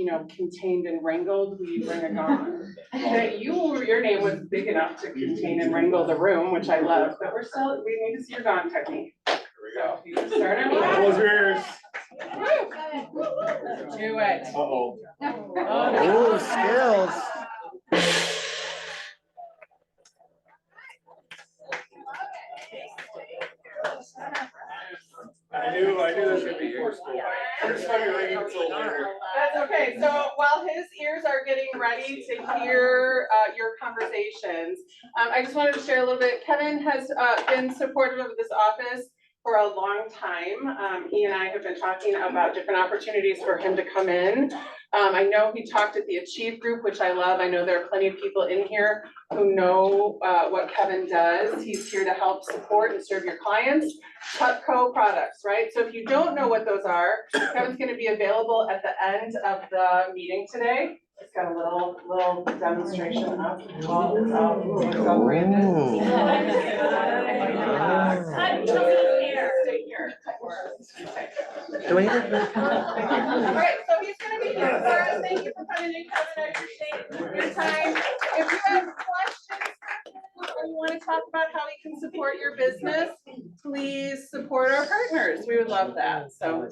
you know, contained and wrangled, we bring a gong. That your name was big enough to contain and wrangle the room, which I love, but we need to see your gong technique. Here we go. You can start our meeting. Close your ears. Do it. Uh-oh. Oh, skills. I knew this would be for school. That's okay. So while his ears are getting ready to hear your conversations, I just wanted to share a little bit. Kevin has been supportive of this office for a long time. He and I have been talking about different opportunities for him to come in. I know he talked at the Achieve group, which I love. I know there are plenty of people in here who know what Kevin does. He's here to help support and serve your clients. Cutco products, right? So if you don't know what those are, Kevin's going to be available at the end of the meeting today. It's got a little demonstration up. It's all branded. Stay here. Do we need to? All right, so he's gonna be here for us. Thank you for coming in, Kevin. I appreciate your time. If you have questions or you want to talk about how we can support your business, please support our partners. We would love that. So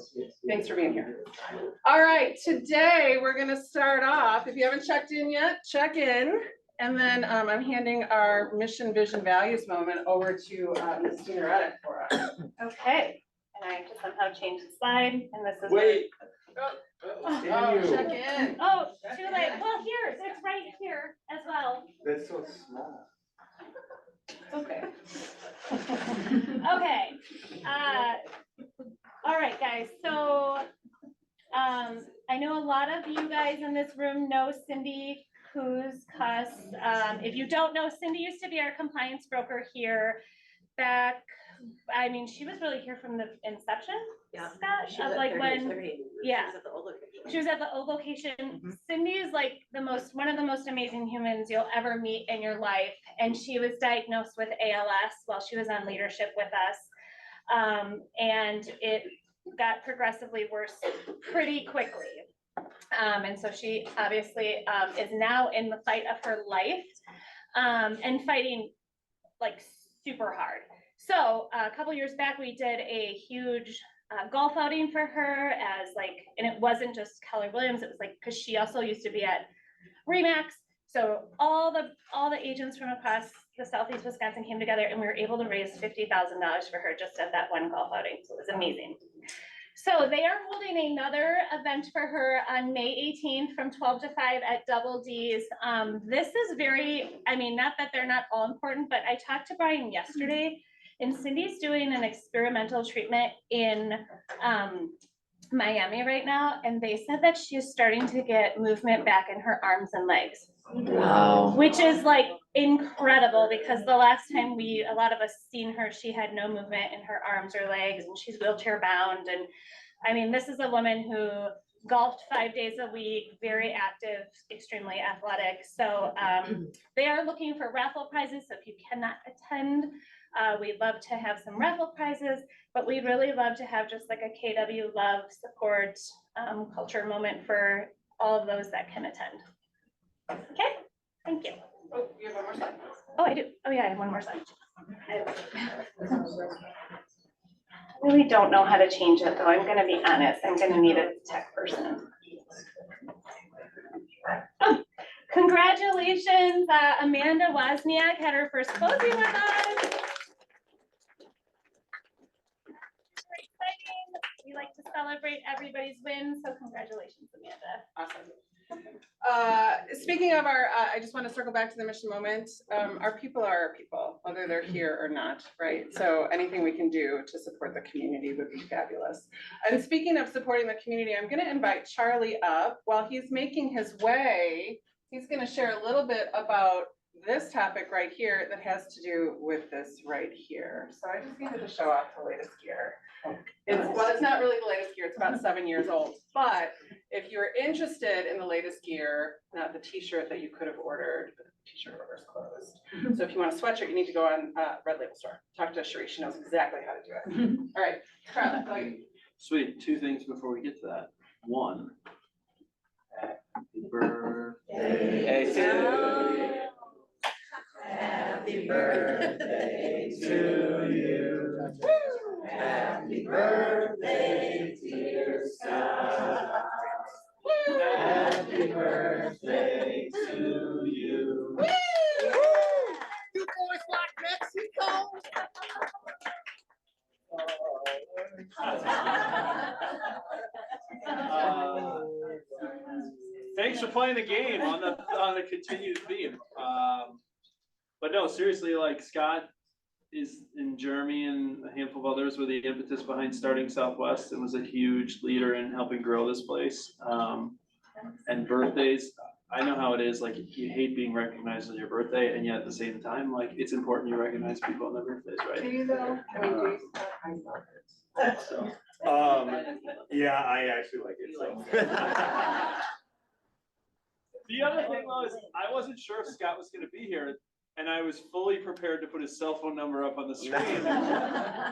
thanks for being here. All right, today we're gonna start off. If you haven't checked in yet, check in. And then I'm handing our mission, vision, values moment over to Ms. Tina Reddick for us. Okay, and I have to somehow change the slide, and this is. Wait. Oh, check in. Oh, too late. Well, here, it's right here as well. That's so small. Okay. Okay. All right, guys. So, I know a lot of you guys in this room know Cindy Kuss. If you don't know, Cindy used to be our compliance broker here back. I mean, she was really here from the inception. Yeah. Scott, of like when, yeah. She was at the old location. She was at the old location. Cindy is like one of the most amazing humans you'll ever meet in your life. And she was diagnosed with ALS while she was on leadership with us. And it got progressively worse pretty quickly. And so she obviously is now in the fight of her life and fighting like super hard. So a couple years back, we did a huge golf outing for her and it wasn't just Keller Williams, it was like, cause she also used to be at RE/MAX. So all the agents from across the Southeast Wisconsin came together and we were able to raise $50,000 for her just at that one golf outing. So it was amazing. So they are holding another event for her on May 18th from 12 to 5 at Double D's. This is not that they're not all important, but I talked to Brian yesterday and Cindy's doing an experimental treatment in Miami right now. And they said that she is starting to get movement back in her arms and legs. Wow. Which is like incredible because the last time a lot of us seen her, she had no movement in her arms or legs and she's wheelchair bound. And I mean, this is a woman who golfed 5 days a week, very active, extremely athletic. So they are looking for raffle prizes. So if you cannot attend, we'd love to have some raffle prizes, but we'd really love to have just like a KW love support culture moment for all of those that can attend. Okay, thank you. Oh, you have one more slide? Oh, I do. Oh yeah, I have one more slide. I really don't know how to change it though. I'm gonna be honest. I'm gonna need a tech person. Oh, congratulations, Amanda Wozniak had her first closing with us. Very exciting. We like to celebrate everybody's wins, so congratulations, Amanda. Awesome. Speaking of I just want to circle back to the mission moment. Our people are our people, whether they're here or not, right? So anything we can do to support the community would be fabulous. And speaking of supporting the community, I'm going to invite Charlie up. While he's making his way, he's going to share a little bit about this topic right here that has to do with this right here. So I just needed to show off the latest gear. It's not really the latest gear, it's about 7 years old, but if you're interested in the latest gear, not the t-shirt that you could have ordered, but the t-shirt order is closed. So if you want a sweatshirt, you need to go on Red Label Store. Talk to Sharice, she knows exactly how to do it. All right, Charlie. Sweet, 2 things before we get to that. One, birthday to you. Happy birthday, dear Scott. Happy birthday to you. You boys like Mexico? Thanks for playing the game on the continued theme. But no, seriously, like Scott is, and Jeremy and a handful of others were the impetus behind starting Southwest and was a huge leader in helping grow this place. And birthdays, I know how it is, like you hate being recognized on your birthday, and yet at the same time, like it's important you recognize people on their birthdays, Do right? you though? I mean, do you? I love it. So, Yeah, I actually like it, so. the other thing was, I wasn't sure if Scott was gonna be here, and I was fully prepared to put his cell phone number up on the screen.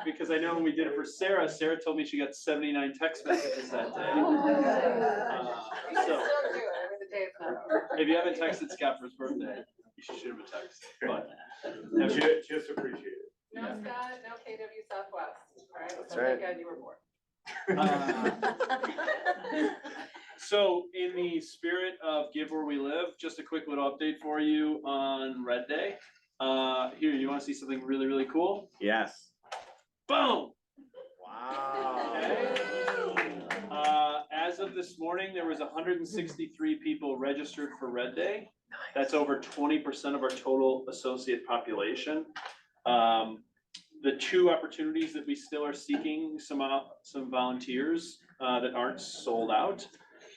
Because I know when we did it for Sarah, Sarah told me she got 79 text messages that day. You can So, still do it, I mean, the day is not over. if you haven't texted Scott for his birthday, you should shoot him a text, but. Just appreciate it. No Scott, no KW Southwest, right? That's So right. thank God you were born. So in the spirit of Give Where We Live, just a quick little update for you on Red Day. Here, you wanna see something really, really cool? Yes. Boom! Wow. As of this morning, there was 163 people registered for Red Day. That's over 20% of our total associate population. The two opportunities that we still are seeking some volunteers that aren't sold out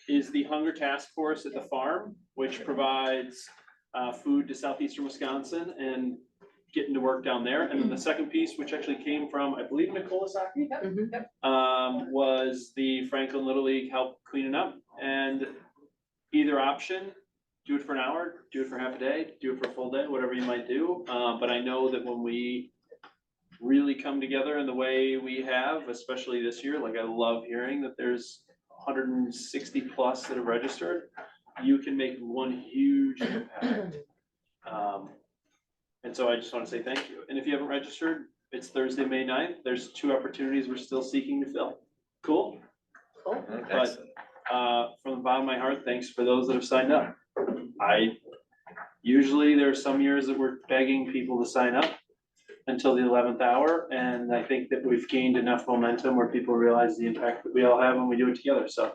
is the Hunger Task Force at the farm, which provides food to southeastern Wisconsin and getting to work down there. And then the second piece, which actually came from, I believe, Nicole Saki, was the Franklin Little League help cleaning up. And either option, do it for an hour, do it for half a day, do it for a full day, whatever you might do. But I know that when we really come together in the way we have, especially this year, like I love hearing that there's 160 plus that have registered, you can make one huge impact. And so I just want to say thank you. And if you haven't registered, it's Thursday, May 9th. There's two opportunities we're still seeking to fill. Cool? But from the bottom of my heart, thanks for those that have signed up. Usually there are some years that we're begging people to sign up until the 11th hour. And I think that we've gained enough momentum where people realize the impact that we all have when we do it together. So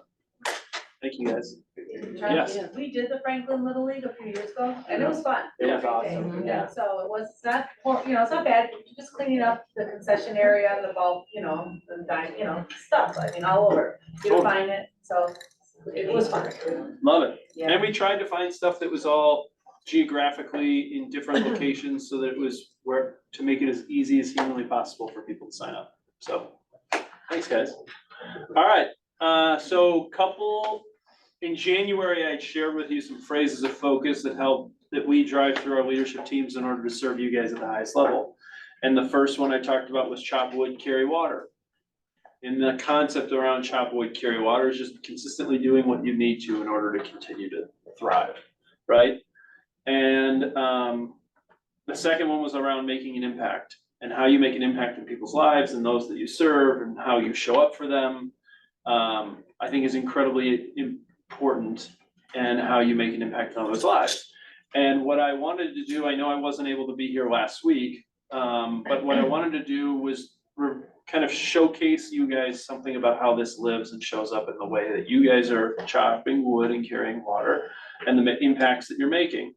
thank you guys. Yes. We did the Franklin Little League a few years ago, and it was fun. It was Yeah. awesome. Yeah, so it was not, it's not bad, just cleaning up the concession area, the bulk, the dine, stuff, I mean, all over. Cool. Beautifying it, so it was fun. Love it. Yeah. And we tried to find stuff that was all geographically in different locations so that it was to make it as easy as humanly possible for people to sign up. So, thanks guys. All right, so in January, I shared with you some phrases of focus that we drive through our leadership teams in order to serve you guys at the highest level. And the first one I talked about was chop wood, carry water. And the concept around chop wood, carry water is just consistently doing what you need to in order to continue to thrive, right? And the second one was around making an impact and how you make an impact in people's lives and those that you serve and how you show up for them. I think is incredibly important, and how you make an impact on those lives. And what I wanted to do, I know I wasn't able to be here last week, but what I wanted to do was kind of showcase you guys something about how this lives and shows up in the way that you guys are chopping wood and carrying water and the impacts that you're making.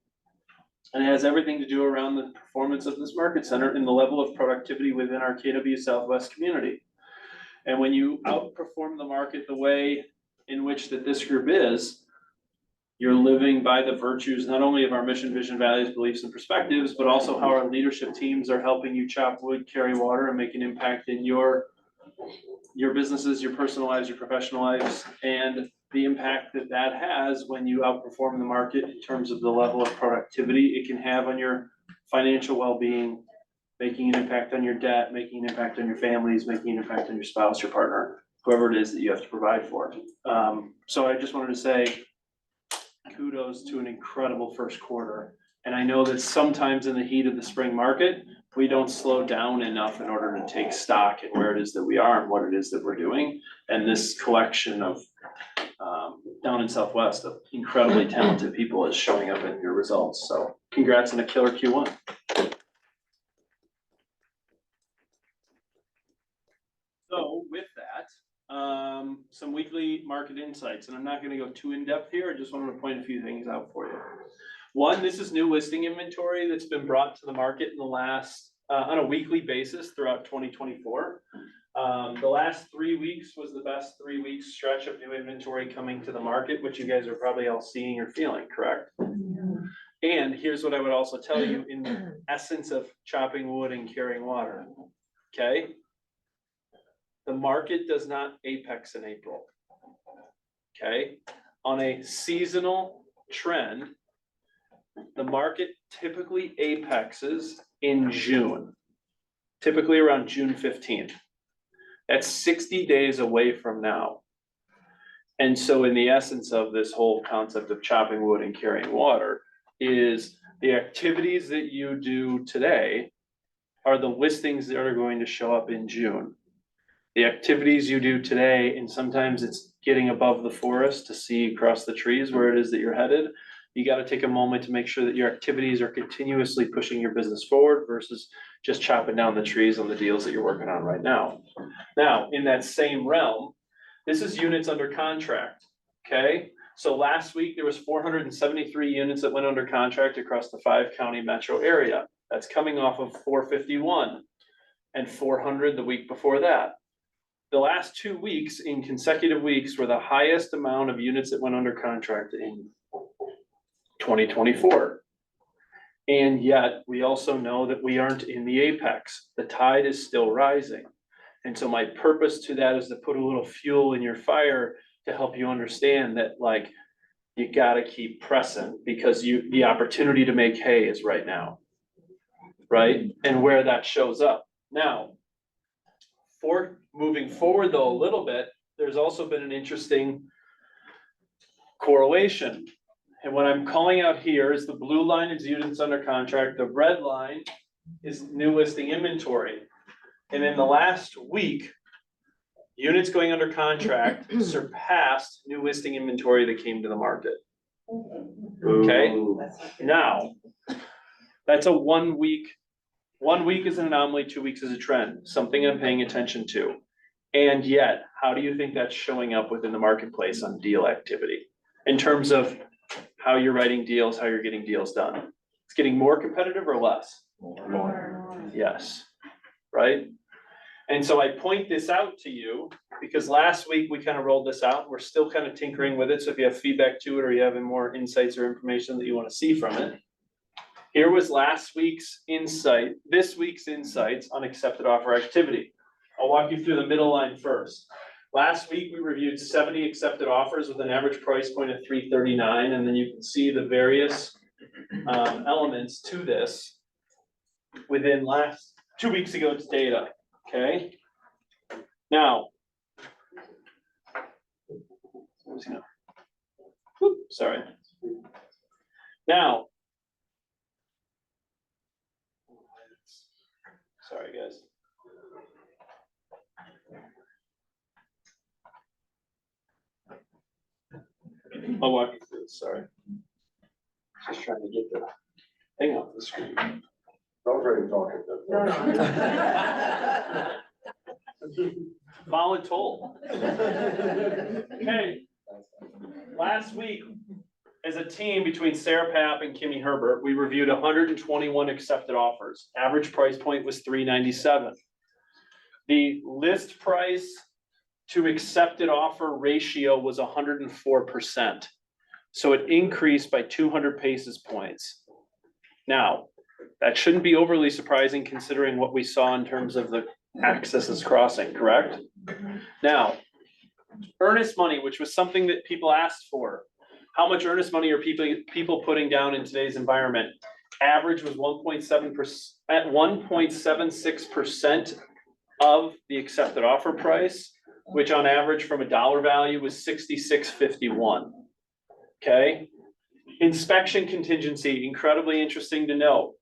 And it has everything to do around the performance of this market center and the level of productivity within our KW Southwest community. And when you outperform the market the way in which that this group is, you're living by the virtues not only of our mission, vision, values, beliefs, and perspectives, but also how our leadership teams are helping you chop wood, carry water, and make an impact in your businesses, your personal lives, your professional lives, and the impact that that has when you outperform the market in terms of the level of productivity it can have on your financial well-being, making an impact on your debt, making an impact on your families, making an impact on your spouse, your partner, whoever it is that you have to provide for. So I just wanted to say kudos to an incredible first quarter. And I know that sometimes in the heat of the spring market, we don't slow down enough in order to take stock in where it is that we are and what it is that we're doing. And this collection of, down in Southwest of incredibly talented people is showing up in your results. So congrats on a killer Q1. So with that, some weekly market insights, and I'm not gonna go too in-depth here, I just wanted to point a few things out for you. One, this is new listing inventory that's been brought to the market in the last, on a weekly basis throughout 2024. The last 3 weeks was the best 3 week stretch of new inventory coming to the market, which you guys are probably all seeing or feeling, correct? And here's what I would also tell you in the essence of chopping wood and carrying water, okay? The market does not apex in April, okay? On a seasonal trend, the market typically apexes in June, typically around June 15th. That's 60 days away from now. And so in the essence of this whole concept of chopping wood and carrying water is the activities that you do today are the listings that are going to show up in June. The activities you do today, and sometimes it's getting above the forest to see across the trees where it is that you're headed. You got to take a moment to make sure that your activities are continuously pushing your business forward versus just chopping down the trees on the deals that you're working on right now. Now, in that same realm, this is units under contract, okay? So last week there was 473 units that went under contract across the 5-county metro area. That's coming off of 451 and 400 the week before that. The last 2 weeks in consecutive weeks were the highest amount of units that went under contract in 2024. And yet we also know that we aren't in the apex. The tide is still rising. And so my purpose to that is to put a little fuel in your fire to help you understand that, like, you gotta keep pressing because the opportunity to make hay is right now, right? And where that shows up. Now, for moving forward though a little bit, there's also been an interesting correlation. And what I'm calling out here is the blue line is units under contract, the red line is new listing inventory. And in the last week, units going under contract surpassed new listing inventory that came to the market. Okay, now, that's a 1 week. 1 week is an anomaly, 2 weeks is a trend, something I'm paying attention to. And yet, how do you think that's showing up within the marketplace on deal activity? In terms of how you're writing deals, how you're getting deals done. It's getting more competitive or less? More. Yes, right? And so I point this out to you because last week we kind of rolled this out. We're still kind of tinkering with it. So if you have feedback to it or you have more insights or information that you want to see from it, here was last week's insight, this week's insights on accepted offer activity. I'll walk you through the middle line first. Last week, we reviewed 70 accepted offers with an average price point of $339, and then you can see the various elements to this within last 2 weeks ago's data, okay? Now, sorry. Now, sorry guys. I'll walk you through this, sorry. Just trying to get the thing off the screen. Don't try to talk it. Voluntold. Okay, last week, as a team between Sarah Papp and Kimmy Herbert, we reviewed 121 accepted offers. Average price point was $397. The list price to accepted offer ratio was 104%. So it increased by 200 basis points. Now, that shouldn't be overly surprising considering what we saw in terms of the accesses crossing, correct? Now, earnest money, which was something that people asked for. How much earnest money are people putting down in today's environment? Average was 1.7% at 1.76% of the accepted offer price, which on average from a dollar value was $66.51. Okay, inspection contingency, incredibly interesting to note.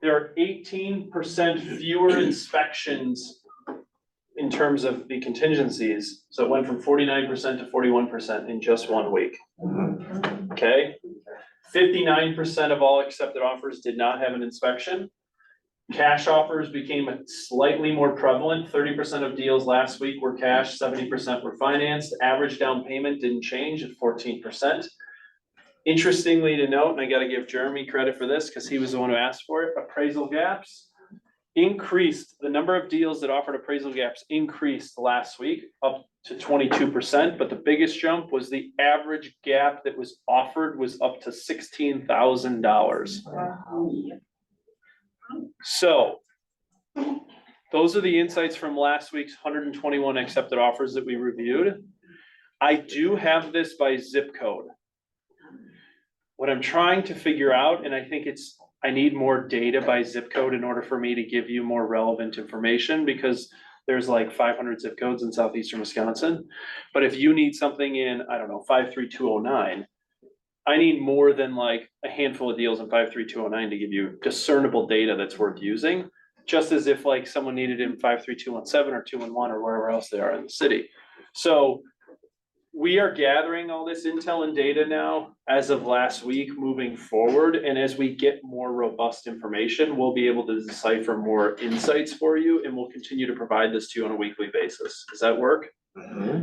there are 18% fewer inspections in terms of the contingencies. So it went from 49% to 41% in just 1 week. Okay? 59% of all accepted offers did not have an inspection. Cash offers became slightly more prevalent. 30% of deals last week were cash, 70% were financed. Average down payment didn't change at 14%. Interestingly to note, and I gotta give Jeremy credit for this because he was the one who asked for it, appraisal gaps increased. The number of deals that offered appraisal gaps increased last week up to 22%, but the biggest jump was the average gap that was offered was up to $16,000. So those are the insights from last week's 121 accepted offers that we reviewed. I do have this by zip code. What I'm trying to figure out, and I think I need more data by zip code in order for me to give you more relevant information, because there's like 500 zip codes in southeastern Wisconsin. But if you need something in, I don't know, 53209, I need more than like a handful of deals in 53209 to give you discernible data that's worth using. Just as if like someone needed it in 53217 or 211 or wherever else they are in the city. So we are gathering all this intel and data now as of last week moving forward. And as we get more robust information, we'll be able to decipher more insights for you, and we'll continue to provide this to you on a weekly basis. Does that work?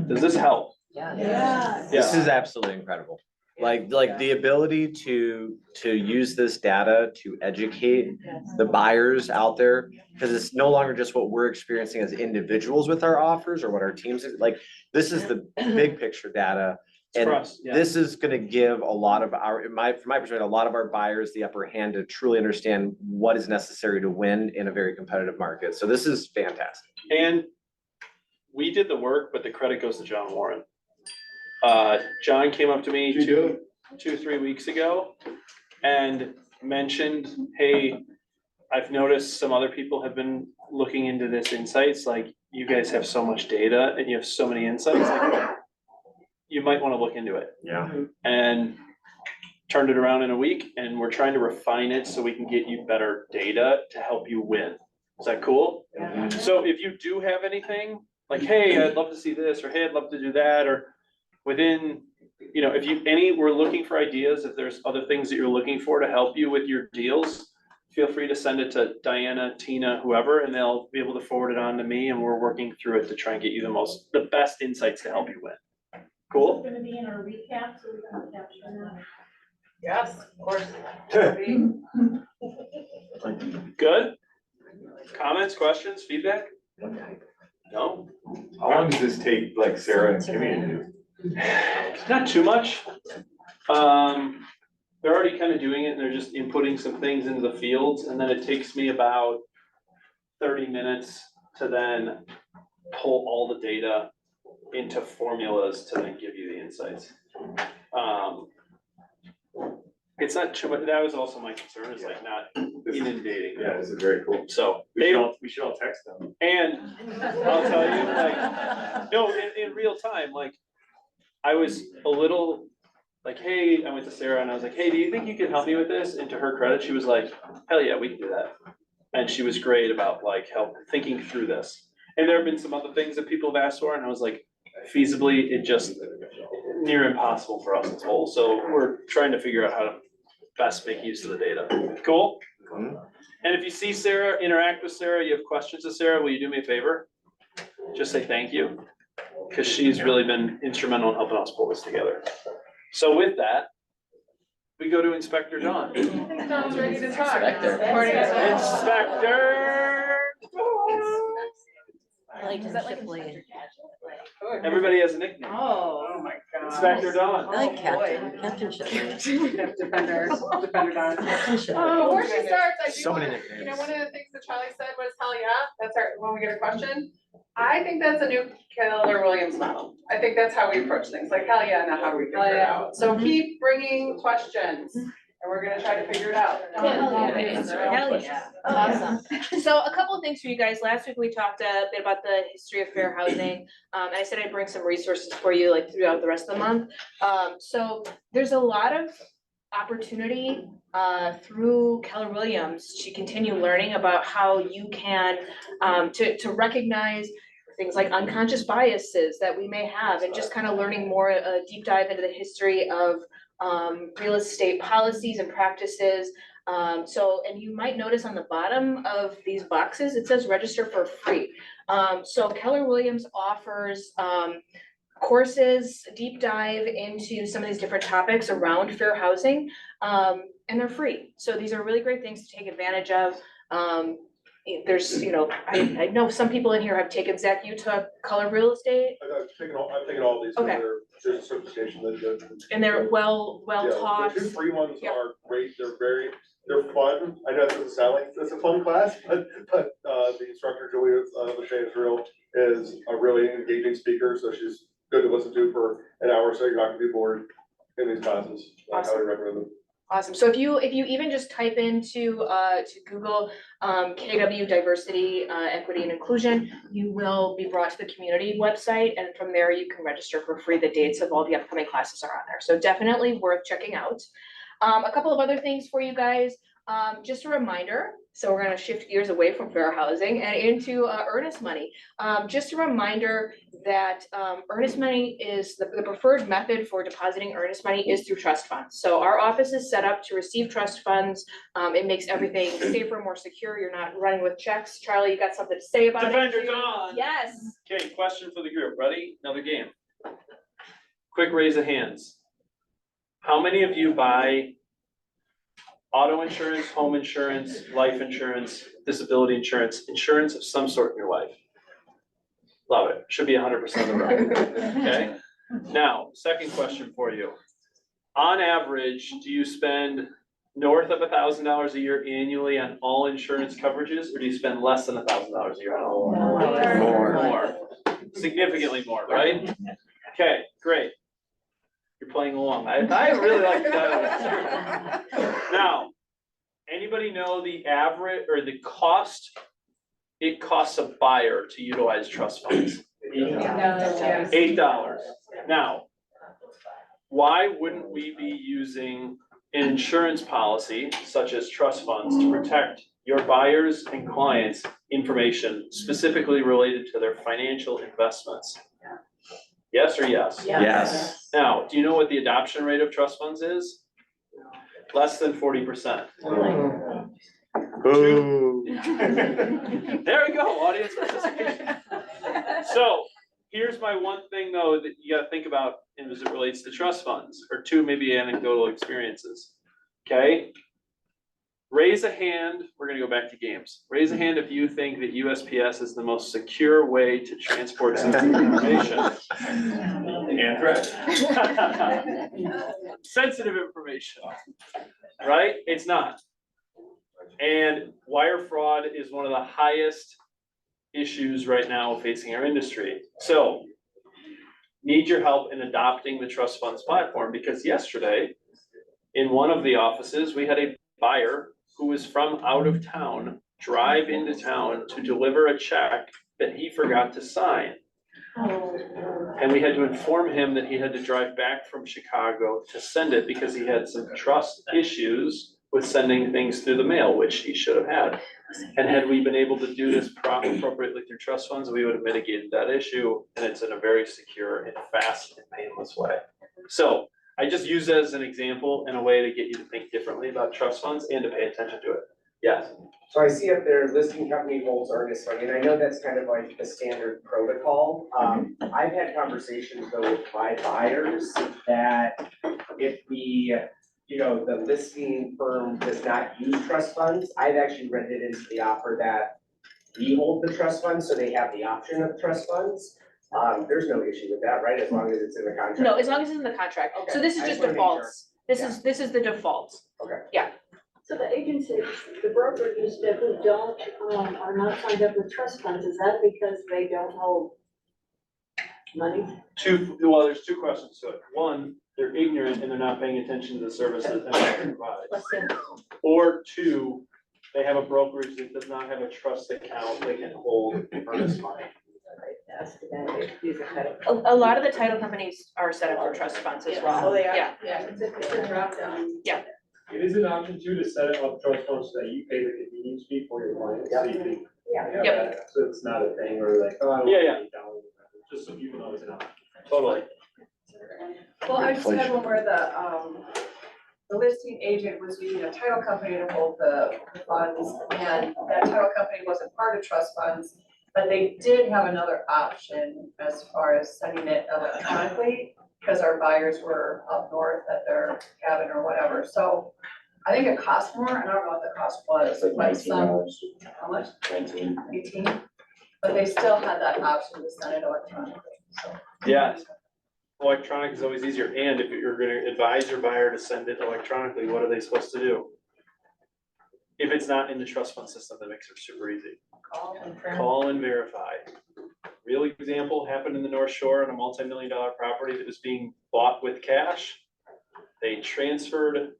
Does this help? Yeah. This is absolutely incredible. Like the ability to use this data to educate the buyers out there, because it's no longer just what we're experiencing as individuals with our offers or what our teams, like, this is the big picture data. It's for And us, yeah. this is gonna give a lot of our, from my perspective, a lot of our buyers the upper hand to truly understand what is necessary to win in a very competitive market. So this is fantastic. And we did the work, but the credit goes to John Warren. John came up to me two, 3 weeks ago and mentioned, hey, I've noticed some other people have been looking into this insights, like you guys have so much data and you have so many insights, like you might want to look into it. Yeah. And turned it around in a week, and we're trying to refine it so we can get you better data to help you win. Is that cool? Yeah. So if you do have anything, like, hey, I'd love to see this, or hey, I'd love to do that, or within, you know, we're looking for ideas, if there's other things that you're looking for to help you with your deals, feel free to send it to Diana, Tina, whoever, and they'll be able to forward it on to me, and we're working through it to try and get you the best insights to help you win. Cool? It's gonna be in our recap, so we can capture that. Yes, of course. Good? Comments, questions, feedback? No? How long does this take, like Sarah and Kimmy to do? Not too much. They're already kind of doing it, and they're just inputting some things into the fields, and then it takes me about 30 minutes to then pull all the data into formulas to then give you the insights. It's not too much, that was also my concern, is like not inundating. Yeah, this is very cool. So, We should all text them. and I'll tell you, like, no, in real time, like, I was a little like, hey, I went to Sarah and I was like, hey, do you think you can help me with this? And to her credit, she was like, hell yeah, we can do that. And she was great about like thinking through this. And there have been some other things that people have asked for, and I was like, feasibly, it just near impossible for us to hold. So we're trying to figure out how to best make use of the data. Cool? And if you see Sarah, interact with Sarah, you have questions to Sarah, will you do me a favor? Just say thank you, because she's really been instrumental in helping us pull this together. So with that, we go to Inspector Dawn. I think Dawn's ready to talk. Inspector. According to- Inspector! Like, Is that like Shipley. Everybody has a nickname. Oh my god. Inspector Dawn. I like Oh, Captain, boy. Captain Shipley. Defender Dawn. Captain Shipley. Before she starts, I do So many want, nicknames. you know, one of the things that Charlie said was, hell yeah, that's our, when we get a question. I think that's a new Keller Williams model. I think that's how we approach things, like, hell yeah, now how do we figure it out? So keep bringing questions, and we're gonna try to figure it out. Hell yeah. Awesome. So a couple of things for you guys. Last week, we talked a bit about the history of fair housing. And I said I'd bring some resources for you like throughout the rest of the month. So there's a lot of opportunity through Keller Williams to continue learning about how you can to recognize things like unconscious biases that we may have, and just kind of learning more, a deep dive into the history of real estate policies and practices. So, and you might notice on the bottom of these boxes, it says register for free. So Keller Williams offers courses, deep dive into some of these different topics around fair housing, and they're free. So these are really great things to take advantage of. There's, you know, I know some people in here have taken Zach, you took Color Real Estate, I've taken all these, Okay. there's a certification that. and they're well Yeah, taught. The two free ones Yep. are great, they're fun, I know it's a fun class, but the instructor, Julia Lachey is a really engaging speaker, so she's good to listen to for an hour, so you're not gonna be bored in these classes. I highly recommend them. Awesome. So if you even just type into to Google KW Diversity, Equity and Inclusion, you will be brought to the community website, and from there you can register for free. The dates of all the upcoming classes are on there. So definitely worth checking out. A couple of other things for you guys. Just a reminder, so we're gonna shift gears away from fair housing and into earnest money. Just a reminder that earnest money is the preferred method for depositing earnest money is through trust funds. So our office is set up to receive trust funds. It makes everything safer, more secure. You're not running with checks. Charlie, you got something to say about it? Defender Dawn. Yes. Okay, question for the group. Ready? Another game. Quick raise of hands. How many of you buy auto insurance, home insurance, life insurance, disability insurance, insurance of some sort in your life? Love it. Should be 100% of the room. Okay? Now, second question for you. On average, do you spend north of $1,000 a year annually on all insurance coverages, or do you spend less than $1,000 a year on all? More. Significantly more, right? Okay, great. You're playing along. I really like that. Now, anybody know the average or the cost it costs a buyer to utilize trust funds? $8. Now, why wouldn't we be using an insurance policy such as trust funds to protect your buyers and clients' information specifically related to their financial investments? Yes or yes? Yes. Now, do you know what the adoption rate of trust funds is? Less than 40%. Boo. There we go, audience participation. So here's my one thing though that you gotta think about as it relates to trust funds, or two maybe anecdotal experiences. Okay? Raise a hand, we're gonna go back to games. Raise a hand if you think that USPS is the most secure way to transport sensitive information. And threat. Sensitive information, right? It's not. And wire fraud is one of the highest issues right now facing our industry. So need your help in adopting the trust funds platform, because yesterday in one of the offices, we had a buyer who was from out of town drive into town to deliver a check that he forgot to sign. And we had to inform him that he had to drive back from Chicago to send it because he had some trust issues with sending things through the mail, which he should have had. And had we been able to do this appropriately through trust funds, we would have mitigated that issue, and it's in a very secure and fast and painless way. So I just use that as an example and a way to get you to think differently about trust funds and to pay attention to it. Yes? So I see up there, listing company holds earnest money, and I know that's kind of like the standard protocol. I've had conversations though with my buyers that if the listing firm does not use trust funds, I've actually read it into the offer that we hold the trust funds, so they have the option of trust funds. There's no issue with that, right? As long as it's in the contract. No, as long as it's in the contract. So Okay, this is I just just wanna make sure. defaults. This is the default. So the agencies, the brokerages who don't, are not signed up with trust funds, is that because they don't hold money? Well, there's two questions to it. One, they're ignorant and they're not paying attention to the services that they provide. Or two, they have a brokerage that does not have a trust account they can hold earnest money. us to that, use a title. A lot of the title companies are set up for trust funds as well. Oh, they are? Yeah. Yeah, it's a drop down. It is an option too, to set it up trust funds so that you pay the convenience fee for your clients, so you can. Yeah. have Yep. that, so it's not a thing where like, oh, I don't Yeah, want yeah. $8, just so people know it's an option. Totally. Well, I just had one where the listing agent was using a title company to hold the funds, and that title company wasn't part of trust funds, but they did have another option as far as sending it electronically, because our buyers were up north at their cabin or whatever, so I think it cost more, I don't know what the cost was, but how much? 18, but they still had that option to send it electronically, so. Yeah. Electronic is always easier, and if you're gonna advise your buyer to send it electronically, what are they supposed to do? If it's not in the trust fund system, that makes it super easy. Call and verify. Real example happened in the North Shore on a multi-million-dollar property that was being bought with cash. They transferred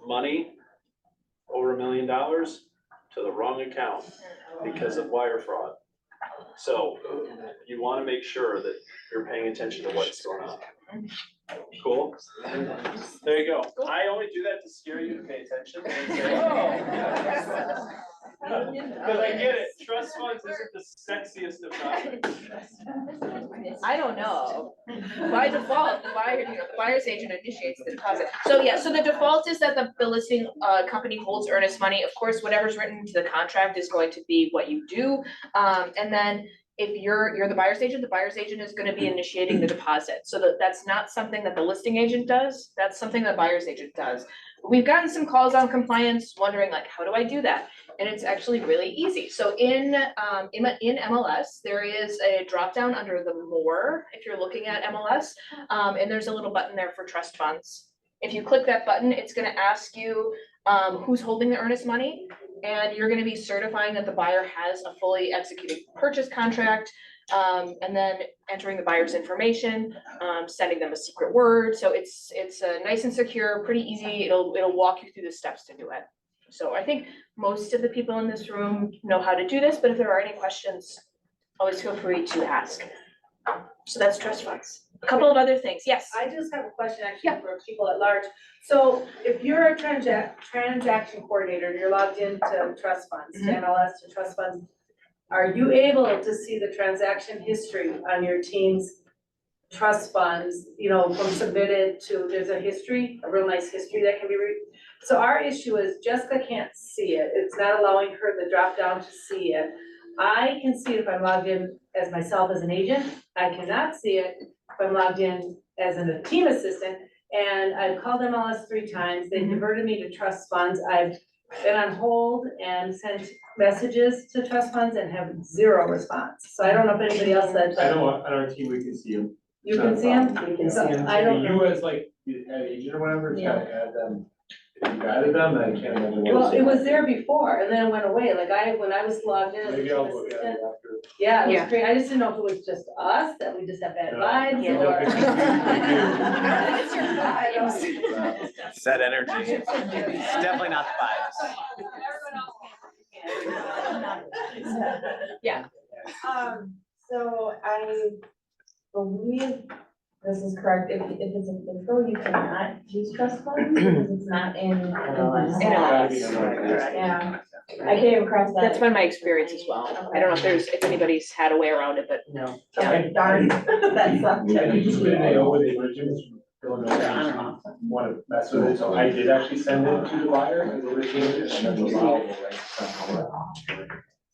money over $1 million to the wrong account because of wire fraud. So you wanna make sure that you're paying attention to what's going on. Cool? There you go. I only do that to scare you to pay attention. And say, "Oh." Cause I get it, trust funds isn't the sexiest of topics. I don't know. By default, the buyer's agent initiates the deposit. So yeah, so the default is that the listing company holds earnest money. Of course, whatever's written into the contract is going to be what you do. And then if you're the buyer's agent is gonna be initiating the deposit. So that's not something that the listing agent does, that's something that buyer's agent does. We've gotten some calls on compliance, wondering like, how do I do that? And it's actually really easy. So in MLS, there is a drop down under the more, if you're looking at MLS, and there's a little button there for trust funds. If you click that button, it's gonna ask you who's holding the earnest money, and you're gonna be certifying that the buyer has a fully executed purchase contract, and then entering the buyer's information, sending them a secret word. So it's nice and secure, pretty easy. It'll walk you through the steps to do it. So I think most of the people in this room know how to do this, but if there are any questions, always feel free to ask. So that's trust funds. A couple of other things, yes. I just have a question actually for people at large. So if you're a transaction coordinator, you're logged into trust funds, to MLS, to trust funds, are you able to see the transaction history on your team's trust funds, you know, from submitted to, there's a history, a real nice history that can be read? So our issue is Jessica can't see it. It's not allowing her the drop down to see it. I can see it if I'm logged in as myself as an agent. I cannot see it if I'm logged in as a team assistant. And I've called MLS 3 times. They diverted me to trust funds. I've been on hold and sent messages to trust funds and have 0 response. So I don't know if anybody else said. I know on our team, we can see them. You can see them? We can see them. I don't You know. as like, the head agent or whatever, it's gotta add them. If you added them, then I can't imagine. what Well, it's- it was there before and then it went away. Like when I was logged in as a Maybe team I'll look at it assistant. after. Yeah, it Yeah. was great. I just didn't know if it was just us, that we just have bad No. vibes Yeah. or. It's your vibes. Set energy. It's definitely not the vibes. Yeah. So I believe this is correct, if it's a physical, you cannot use trust funds, because it's not in MLS. Gotta be MLS. Yeah, I came across that. That's been my experience as well. I don't know if anybody's had a way around it, but No. Okay, darn, that sucked. Yeah, you just didn't know where the origins from Illinois, want to mess with it, so I did actually send it to the buyer, because the listing agent, and that's allowable, right?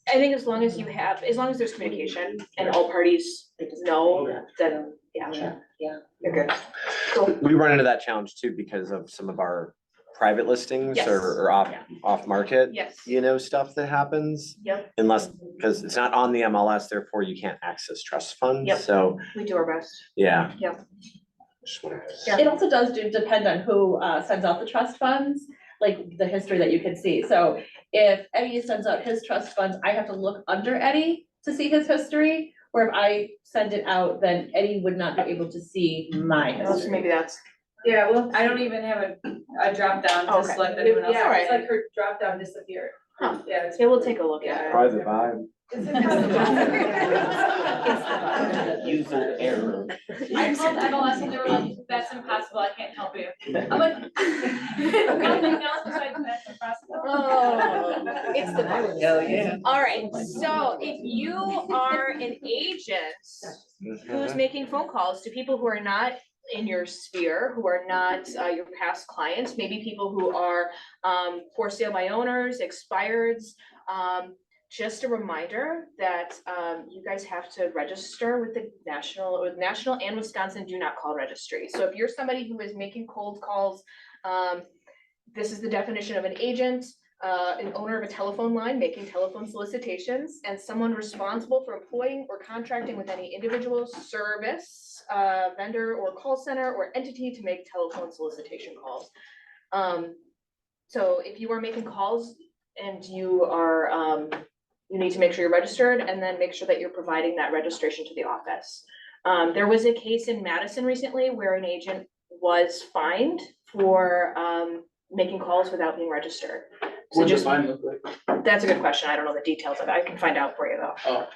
I think as long as there's communication and all parties know, then, yeah. You're good. We run into that challenge too because of some of our private listings Yes. or off market, Yes. you know, stuff that happens. Yep. Unless, because it's not on the MLS, therefore you can't access trust funds. Yep. So, We do our best. yeah. Yep. Just wanted to- Yeah. It also does depend on who sends out the trust funds, like the history that you can see. So if Eddie sends out his trust funds, I have to look under Eddie to see his history. Where if I send it out, then Eddie would not be able to see my So history. maybe that's, Yeah, well, I don't even have a drop down to Okay. select anyone else. Yeah, It's right. like her drop down disappeared. Huh. Yeah, it's. yeah, we'll take a look at it. Private vibe. Is it possible? User error. I called MLS and they were like, that's impossible, I can't help you. I'm like, nothing else besides that's impossible. Oh, it's the bug. Hell yeah. All right, so if you are an agent who's making phone calls to people who are not in your sphere, who are not your past clients, maybe people who are for sale by owners, expireds, just a reminder that you guys have to register with the national and Wisconsin do not call registry. So if you're somebody who is making cold calls, this is the definition of an agent, an owner of a telephone line making telephone solicitations, and someone responsible for employing or contracting with any individual, service, vendor or call center or entity to make telephone solicitation calls. So if you are making calls and you are, you need to make sure you're registered and then make sure that you're providing that registration to the office. There was a case in Madison recently where an agent was fined for making calls without being registered. So What's the just, fine look like? that's a good question. I don't know the details of it. I can find out for you though. Oh.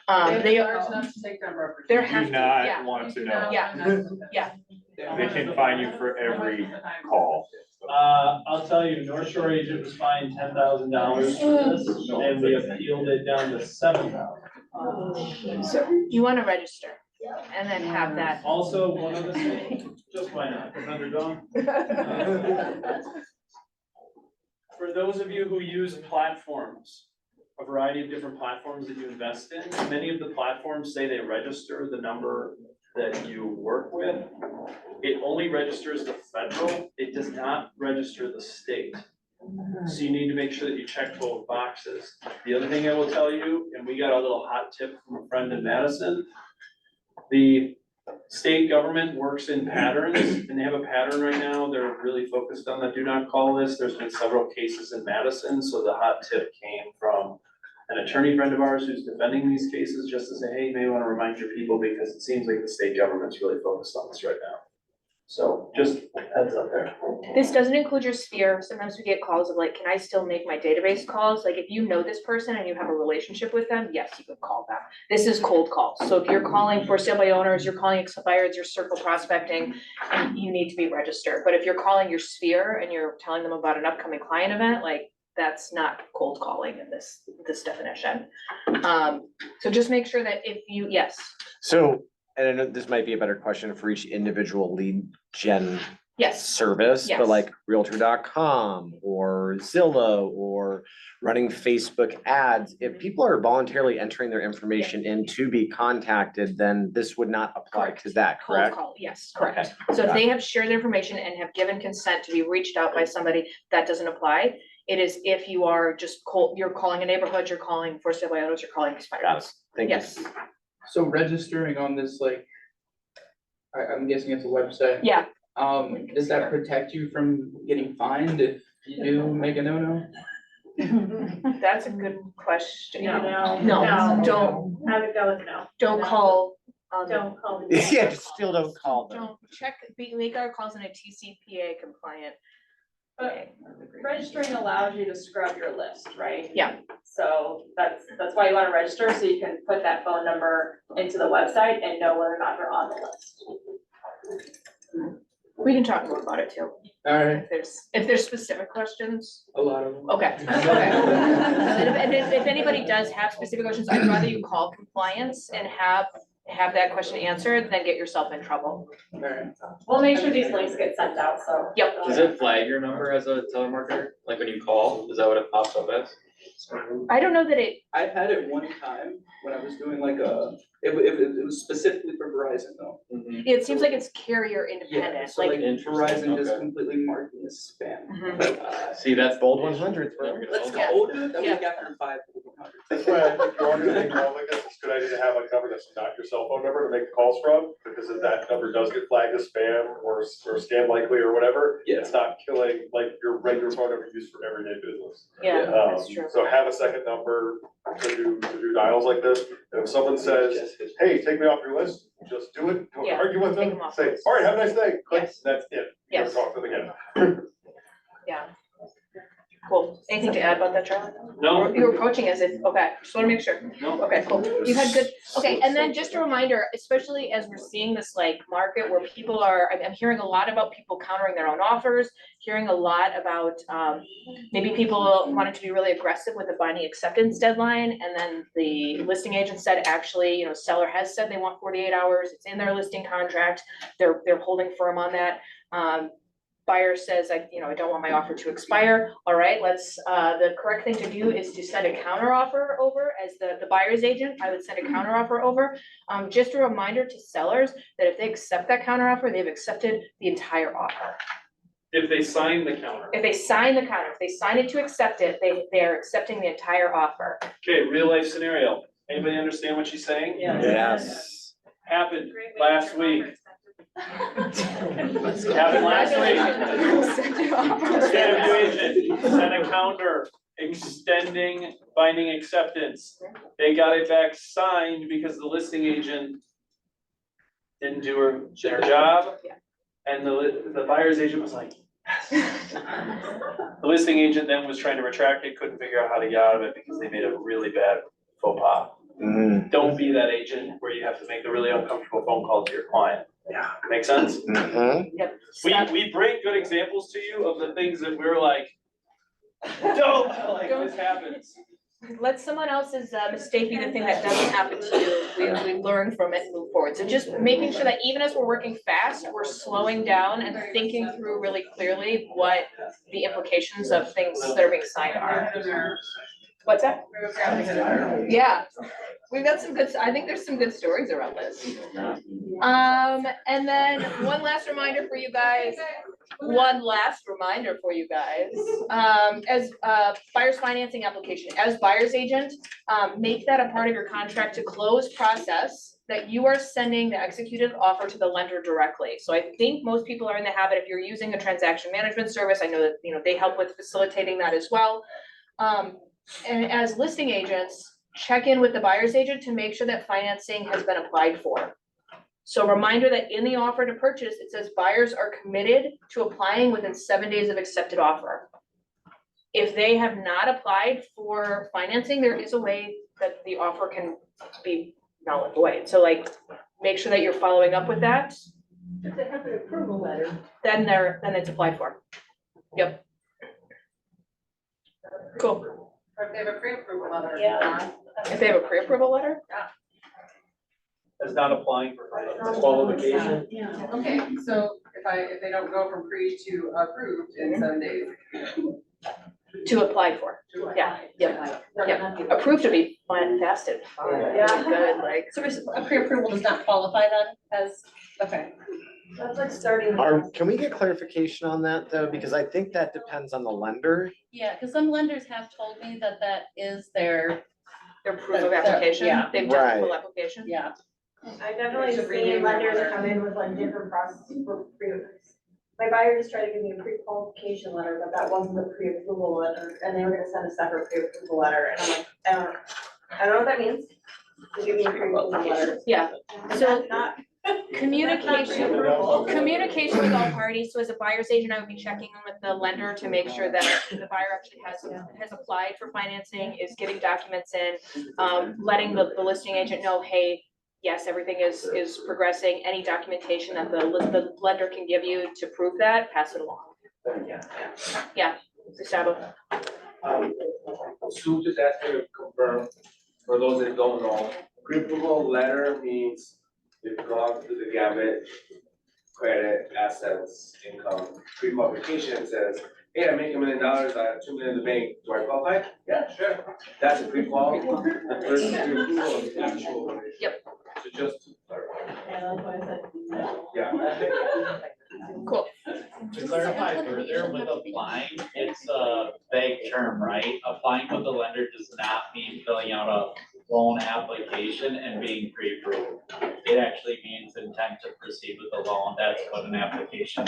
They Large enough to take down brokers. there You have do to, not yeah. want to know. Yeah. They can fine you for every call. I'll tell you, North Shore agent was fined $10,000 for this, and we appealed it down to $7,000. So you want to register and then have that. Also, one other thing, just why not, because undergone. For those of you who use platforms, a variety of different platforms that you invest in, many of the platforms say they register the number that you work with. It only registers the federal, it does not register the state. So you need to make sure that you check both boxes. The other thing I will tell you, and we got a little hot tip from a friend in Madison, the state government works in patterns, and they have a pattern right now, they're really focused on the do not call list. There's been several cases in Madison, so the hot tip came from an attorney friend of ours who's defending these cases, just to say, hey, you may wanna remind your people, because it seems like the state government's really focused on this right now. So just heads up there. This doesn't include your sphere. Sometimes we get calls of like, can I still make my database calls? Like if you know this person and you have a relationship with them, yes, you can call them. This is cold calls. So if you're calling for sale by owners, you're calling expireds, you're circle prospecting, and you need to be registered. But if you're calling your sphere and you're telling them about an upcoming client event, like that's not cold calling in this definition. So just make sure that if you, yes. So, and I know this might be a better question for each individual lead gen Yes. service, Yes. but like Realtor.com or Zillow or running Facebook ads, if people are voluntarily entering their information in to be contacted, then this would not apply to that, Cold correct? call, yes, correct. So if they have shared their information and have given consent to be reached out by somebody, that doesn't apply. It is if you are just you're calling a neighborhood, you're calling for sale by owners, you're calling expired house. Thank you. Yes, So registering on this, like, I'm guessing it's a website. yeah. Does that protect you from getting fined if you do make a no-no? That's a good question. No. No, don't, I would go with no. don't call. Don't call. Yeah, still don't call them. Don't check, make our calls in a TCPA compliant. But way. registering allows you to scrub your list, right? Yeah. So that's why you wanna register, so you can put that phone number into the website and know whether or not you're on the list. We can talk more about it too, Alright, if there's specific questions. a lot of them. Okay, okay. And if anybody does have specific questions, I'd rather you call compliance and have that question answered than get yourself in trouble. Alright. We'll make sure these links get sent out, so. Yep. Does it flag your number as a telemarketer? Like when you call, is that what it pops up as? I don't know that it, I've had it one time when I was doing like it was specifically for Verizon though. it seems like it's carrier Yeah, independent, so like like. Interesting, Verizon just okay. completely marked me as spam. Mhm. See, that's Bold 100s, bro. Let's Yeah. go, that was Yeah. like after 5 100s. That's why I think you're doing calls like this, it's a good idea to have a number that's not your cell phone number to make the calls from, because if that number does get flagged as spam or scam likely or whatever, Yeah. it's not killing like your regular phone number used for everyday business. Yeah, that's true. So have a second number to do dials like this, and if someone says, hey, take me off your list, just do it, don't Yeah, argue with take them, them off say, the list. all right, have a nice day, click, Yes. that's it. Never Yes. talk to them again. Yeah. Cool. Anything to add about that, Charlie? No, You're approaching as if, okay, just wanna make sure. no. Okay, cool. You had good, okay, and then just a reminder, especially as we're seeing this like market where people are, I'm hearing a lot about people countering their own offers, hearing a lot about, maybe people wanted to be really aggressive with the binding acceptance deadline, and then the listing agent said, actually, seller has said they want 48 hours, it's in their listing contract, they're holding firm on that. Buyer says, I don't want my offer to expire. All right, the correct thing to do is to send a counter offer over as the buyer's agent. I would send a counter offer over. Just a reminder to sellers that if they accept that counter offer, they've accepted the entire offer. If they sign the counter. If they sign the counter, if they sign it to accept it, they are accepting the entire offer. Okay, real life scenario. Anybody understand what she's saying? Yes. Happened last week. Happened last week. Instead of agent, sent a counter extending binding acceptance. They got it back signed because the listing agent didn't do their job. And the buyer's agent was like, yes. The listing agent then was trying to retract it, couldn't figure out how to get out of it because they made a really bad faux pas. Mhm. Don't be that agent where you have to make the really uncomfortable phone call to your client. Yeah. Make sense? Mhm. Yep. We bring good examples to you of the things that we're like, don't, like this happens. Let someone else's mistake be the thing that doesn't happen to you. We learn from it and move forward. So just making sure that even as we're working fast, we're slowing down and thinking through really clearly what the implications of things that are being signed are. What's that? Yeah, we've got some good, I think there's some good stories around this. And then one last reminder for you guys. As buyer's financing application, as buyer's agent, make that a part of your contract to close process that you are sending the executed offer to the lender directly. So I think most people are in the habit, if you're using a transaction management service, I know that, they help with facilitating that as well. And as listing agents, check in with the buyer's agent to make sure that financing has been applied for. So reminder that in the offer to purchase, it says buyers are committed to applying within 7 days of accepted offer. If they have not applied for financing, there is a way that the offer can be null and void. So make sure that you're following up with that. If they have an approval letter. Then it's applied for. Yep. Cool. Or if they have a pre-approval letter. Yeah. If they have a pre-approval letter? That's not applying for finance. Qualification. Yeah. Okay, so if they don't go from pre to approved in 7 days. To apply for. Yeah, yeah. Approved to be fantastic. Yeah. Good, like. So a pre-approval does not qualify then as, okay. That's like starting. Can we get clarification on that though? Because I think that depends on the lender. Yeah, because some lenders have told me that that is their, Their proof of Their- application, yeah. they've done the full Right. application. yeah. I definitely Should renew seen lenders letter. come in with like different processes for pre. My buyer just tried to give me a pre-qualification letter, but that wasn't the pre-approval letter, and they were gonna send a separate pre-approval letter, and I'm like, I don't know what that means. To give me a pre-approval letter. Yeah, so Not. communication with all parties. So as a buyer's agent, I would be checking in with the lender to make sure that the buyer actually has applied for financing, is getting documents in, letting the listing agent know, hey, yes, everything is progressing. Any documentation that the lender can give you to prove that, pass it along. Yeah, Gustavo. Sue just asked me to confirm, for those that don't know, pre-approval letter means it belongs to the gamut, credit, assets, income. Pre-qualification says, hey, I make $1 million, I have $2 million in the bank, do I qualify? Yeah, sure. That's a pre-qual versus pre-approval of the actual. Yep. So just to clarify. Yeah, that's why I said. Yeah. Cool. To clarify further, with applying, it's a vague term, right? Applying with the lender does not mean filling out a loan application and being pre-approved. It actually means intent to proceed with the loan. That's what an application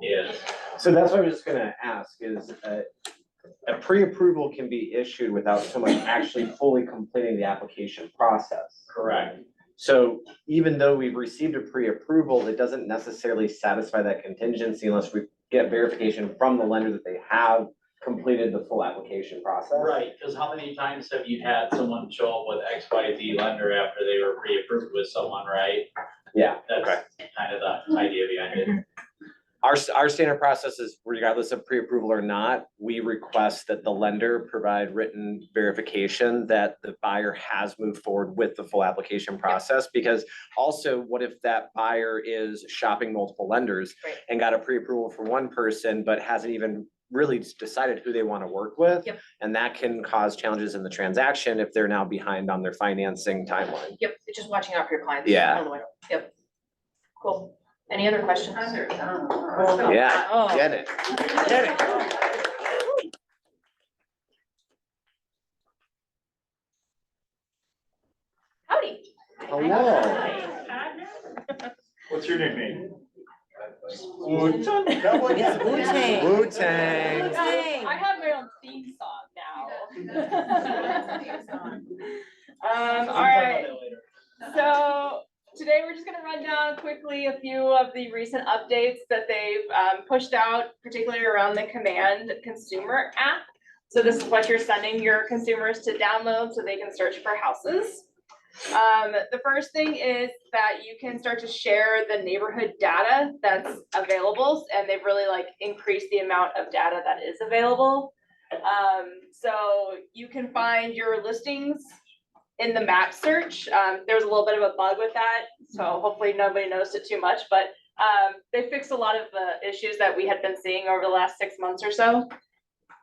is. So that's what I was just gonna ask is, a pre-approval can be issued without someone actually fully completing the application process. Correct. So even though we've received a pre-approval, it doesn't necessarily satisfy that contingency unless we get verification from the lender that they have completed the full application process. Right, because how many times have you had someone show up with XYZ lender after they were pre-approved with someone, right? Yeah, That's kind of the idea behind it. Our standard process is regardless of pre-approval or not, we request that the lender provide written verification that the buyer has moved forward with the full application process. Because also, what if that buyer is shopping multiple lenders Right. and got a pre-approval for one person, but hasn't even really decided who they want to work with? Yep. And that can cause challenges in the transaction if they're now behind on their financing timeline. Yep, it's just watching out for your clients. Yeah. on the way. Yep. Cool. Any other questions? Yeah, Oh. get it, get it. Howdy. Hello. What's your nickname? Wu-Tang. Wu-Tang. I have my own theme song now. All right, so today we're just gonna run down quickly a few of the recent updates that they've pushed out, particularly around the Command consumer app. So this is what you're sending your consumers to download so they can search for houses. The first thing is that you can start to share the neighborhood data that's available, and they've really like increased the amount of data that is available. So you can find your listings in the map search. There was a little bit of a bug with that, so hopefully nobody noticed it too much, but they fixed a lot of the issues that we had been seeing over the last 6 months or so.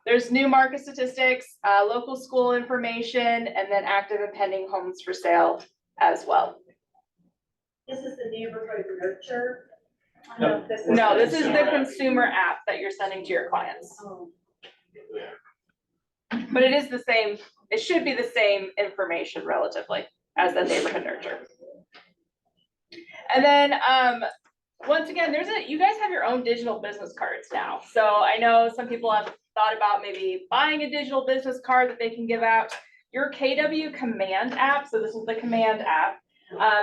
There's new market statistics, local school information, and then active and pending homes for sale as well. This is the neighborhood nurture. No. No, This is the consumer app that you're sending to your clients. Oh. But it is the same, it should be the same information relatively as the neighborhood nurture. And then, once again, you guys have your own digital business cards now. So I know some people have thought about maybe buying a digital business card that they can give out. Your KW Command app, so this is the Command app.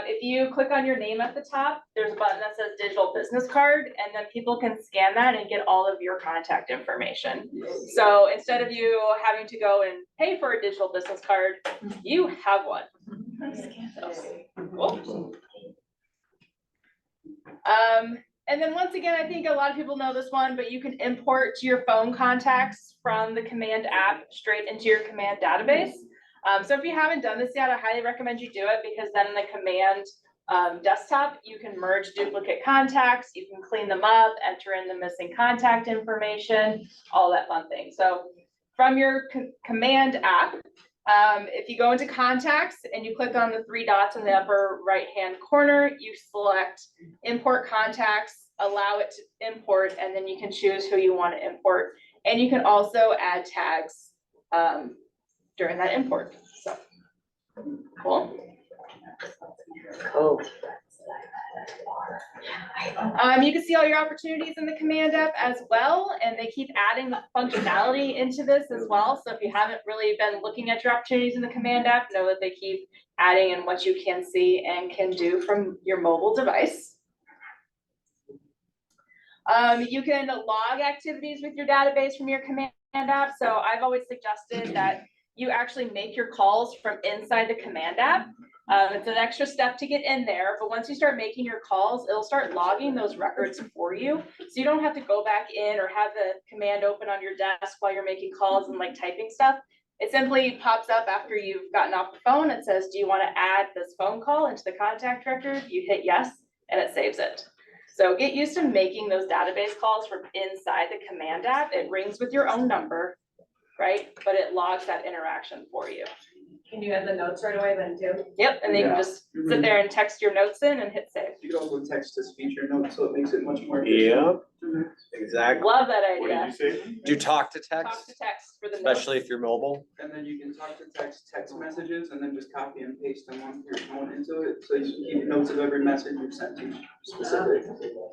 If you click on your name at the top, there's a button that says digital business card, and then people can scan that and get all of your contact information. So instead of you having to go and pay for a digital business card, you have one. Cool. And then once again, I think a lot of people know this one, but you can import your phone contacts from the Command app straight into your Command database. So if you haven't done this yet, I highly recommend you do it, because then in the Command desktop, you can merge duplicate contacts, you can clean them up, enter in the missing contact information, all that fun thing. So from your Command app, if you go into contacts and you click on the 3 dots in the upper right-hand corner, you select import contacts, allow it to import, and then you can choose who you want to import. And you can also add tags during that import, so. Cool. Cool. You can see all your opportunities in the Command app as well, and they keep adding the functionality into this as well. So if you haven't really been looking at your opportunities in the Command app, know that they keep adding in what you can see and can do from your mobile device. You can log activities with your database from your Command app. So I've always suggested that you actually make your calls from inside the Command app. It's an extra step to get in there, but once you start making your calls, it'll start logging those records for you. So you don't have to go back in or have the command open on your desk while you're making calls and like typing stuff. It simply pops up after you've gotten off the phone. It says, do you want to add this phone call into the contact record? You hit yes, and it saves it. So get used to making those database calls from inside the Command app. It rings with your own number, right? But it logs that interaction for you. Can you add the notes right away then too? Yep, and then you can just sit there and text your notes in and hit save. You can also text to speech or notes, so it makes it much more efficient. Yep, exactly. Love that What idea. did you say? Do talk to Talk text, to text for the notes. especially if you're mobile. And then you can talk to text messages, and then just copy and paste them onto your phone into it, so you can keep notes of every message you've sent to specific.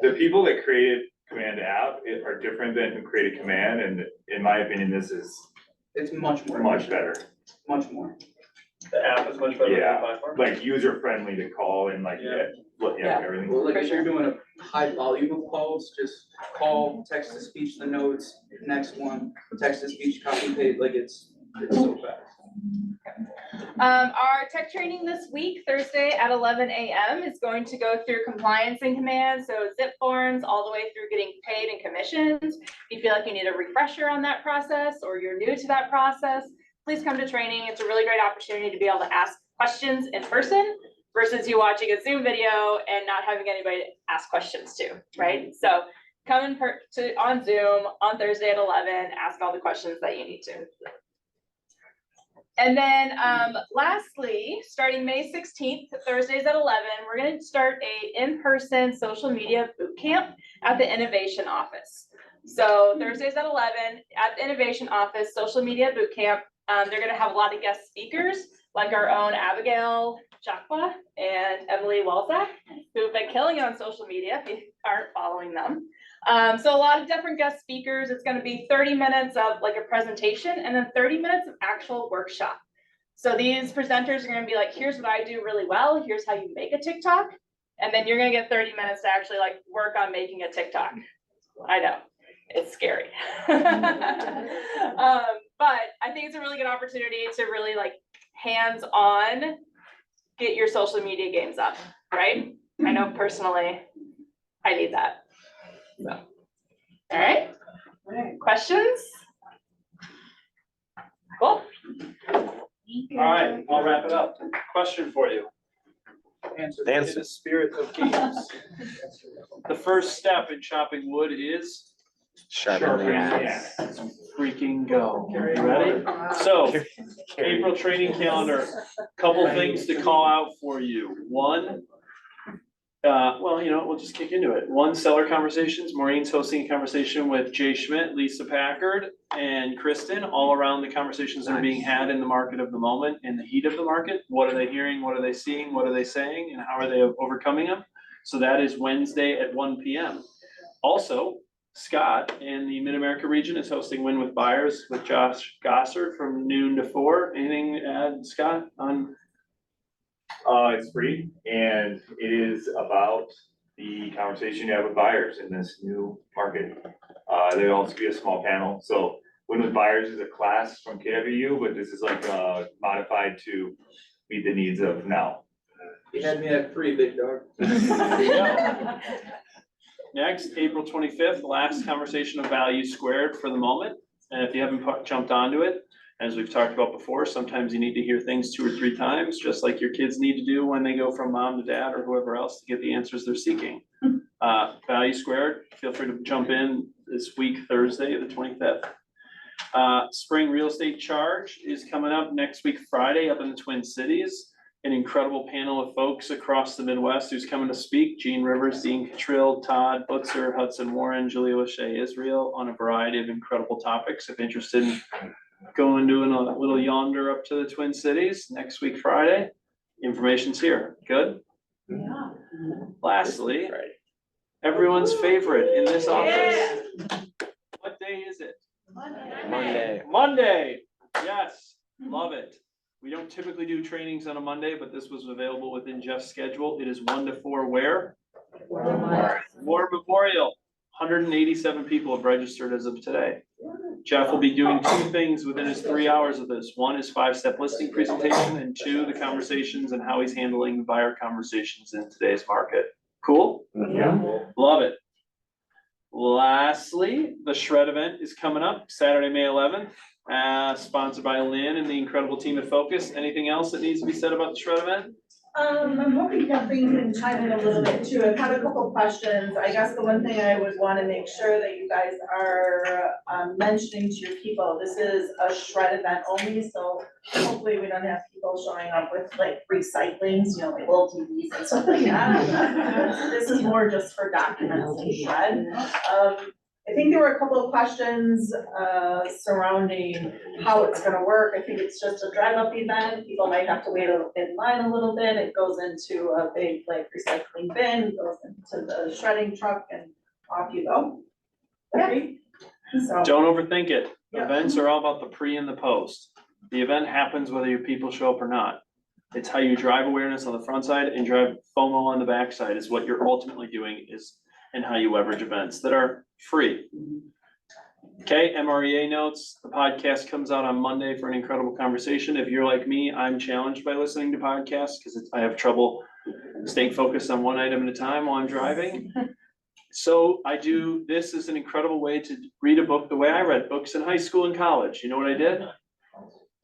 The people that created Command app are different than who created Command, and in my opinion, this is It's much more. much efficient. better. Much more. The app is much better than the Yeah, platform. like user friendly to call and like, Yeah. Look, yeah, everything. Well, like if you're doing a high volume of calls, just call, text to speech the notes, next one, text to speech, copy paste, like it's so fast. Our tech training this week, Thursday at 11 a.m. is going to go through compliance and commands, so zip forms, all the way through getting paid and commissions. If you feel like you need a refresher on that process, or you're new to that process, please come to training. It's a really great opportunity to be able to ask questions in person versus you watching a Zoom video and not having anybody to ask questions to, right? So come on Zoom on Thursday at 11, ask all the questions that you need to. And then lastly, starting May 16th, Thursdays at 11, we're going to start a in-person social media boot camp at the Innovation Office. So Thursdays at 11 at the Innovation Office, social media boot camp. They're going to have a lot of guest speakers like our own Abigail Chakwa and Emily Walzak, who've been killing it on social media if you aren't following them. So a lot of different guest speakers. It's going to be 30 minutes of like a presentation and then 30 minutes of actual workshop. So these presenters are going to be like, here's what I do really well. Here's how you make a TikTok. And then you're going to get 30 minutes to actually like work on making a TikTok. I know it's scary. But I think it's a really good opportunity to really like hands-on get your social media games up, right? I know personally, I need that. So, all right, questions? Cool. All right, I'll wrap it up. Question for you. Answer. In the spirit of games. The first step in chopping wood is Sharpening the axe. freaking go. You ready? So, April training calendar, couple things to call out for you. One, well, you know, we'll just kick into it. One, Seller Conversations. Maureen's hosting a conversation with Jay Schmidt, Lisa Packard, and Kristen, all around the conversations that are being had in the market of the moment, in the heat of the market. What are they hearing? What are they seeing? What are they saying? And how are they overcoming them? So that is Wednesday at 1 p.m. Also, Scott in the Mid-America region is hosting Win with Buyers with Josh Gossard from noon to 4. Anything to add, Scott, on? It's free and it is about the conversation you have with buyers in this new market. There'll also be a small panel. So Win with Buyers is a class from KWU, but this is like modified to meet the needs of now. You had me at 3, big dog. Next, April 25th, last conversation of Value Squared for the moment. And if you haven't jumped onto it, as we've talked about before, sometimes you need to hear things 2 or 3 times, just like your kids need to do when they go from mom to dad or whoever else to get the answers they're seeking. Value Squared, feel free to jump in this week, Thursday, the 25th. Spring Real Estate Charge is coming up next week, Friday, up in the Twin Cities. An incredible panel of folks across the Midwest who's coming to speak. Gene Rivers, Dean Cottrill, Todd Butzer, Hudson Warren, Julia Lachey Israel on a variety of incredible topics. If interested in going doing a little yonder up to the Twin Cities next week, Friday. Information's here. Good? Yeah. Lastly, everyone's favorite in this office. What day is it? Monday. Monday. Yes, love it. We don't typically do trainings on a Monday, but this was available within Jeff's schedule. It is 1 to 4 where? War Memorial. 187 people have registered as of today. Jeff will be doing 2 things within his 3 hours of this. 1 is 5-step listing presentation, and 2, the conversations and how he's handling the buyer conversations in today's market. Cool? Yeah. Love it. Lastly, the Shred event is coming up Saturday, May 11th, sponsored by Lynn and the incredible team at Focus. Anything else that needs to be said about the Shred event? I'm hoping Kathleen can chime in a little bit too. I've had a couple questions. I guess the one thing I would want to make sure that you guys are mentioning to your people, this is a Shred event only, so hopefully we don't have people showing up with like recyclings, you know, like little TVs and stuff like that. This is more just for documents and Shred. I think there were a couple of questions surrounding how it's gonna work. I think it's just a drive-up event. People might have to wait in line a little bit. It goes into a big like recycling bin, goes into the shredding truck and off you go. Okay. So, Don't overthink it. Yeah. Events are all about the pre and the post. The event happens whether your people show up or not. It's how you drive awareness on the front side and drive FOMO on the backside is what you're ultimately doing is, and how you leverage events that are free. Okay, MREA notes, the podcast comes out on Monday for an incredible conversation. If you're like me, I'm challenged by listening to podcasts because I have trouble staying focused on one item at a time while I'm driving. So this is an incredible way to read a book the way I read books in high school and college. You know what I did?